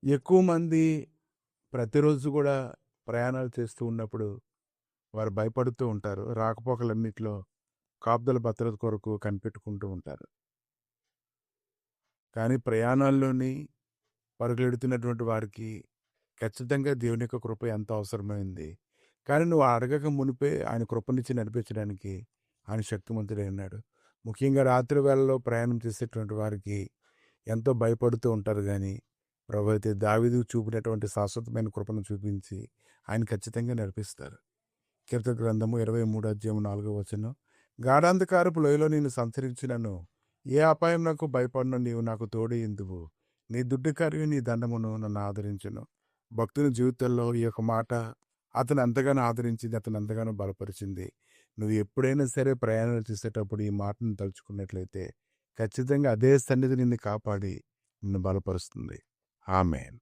ఎక్కువ మంది ప్రతిరోజు కూడా ప్రయాణాలు చేస్తూ ఉన్నప్పుడు వారు భయపడుతూ ఉంటారు. రాకపోకలన్నిటిలో కాపుదల భద్రత కొరకు కనిపెట్టుకుంటూ ఉంటారు. కానీ ప్రయాణాల్లోని పరుగులెడుతున్నటువంటి వారికి ఖచ్చితంగా దేవుని యొక్క కృప ఎంతో అవసరమైంది. కానీ నువ్వు అడగక మునిపే ఆయన కృపనిచ్చి నడిపించడానికి ఆయన శక్తిమంతుడై ఉన్నాడు. ముఖ్యంగా రాత్రి వేళల్లో ప్రయాణం చేసేటువంటి వారికి ఎంతో భయపడుతూ ఉంటారు గానీ, ప్రభువైతే దావీదుకు చూపినటువంటి శాశ్వతమైన కృపను చూపించి ఆయన ఖచ్చితంగా నడిపిస్తారు. కీర్తన గ్రంథము 23 అధ్యాయం 4వ వచనం. గాఢాంధకారపు లోయలో నేను సంచరించినను ఏ అపాయం నాకు భయపడను, నీవు నాకు తోడైయుందువు. నీ దుడ్డు కరివి నీ దండమును నన్ను ఆదరించును. భక్తుని జీవితంలో ఈ యొక్క మాట అతను ఎంతగానో ఆదరించింది, అతను ఎంతగానో బలపరిచింది. నువ్వు ఎప్పుడైనా సరే ప్రయాణాలు చేసేటప్పుడు ఈ మాటను తలుచుకున్నట్లయితే ఖచ్చితంగా అదే సన్నిధి నిన్ను కాపాడి నిన్ను బలపరుస్తుంది. ఆమేన్.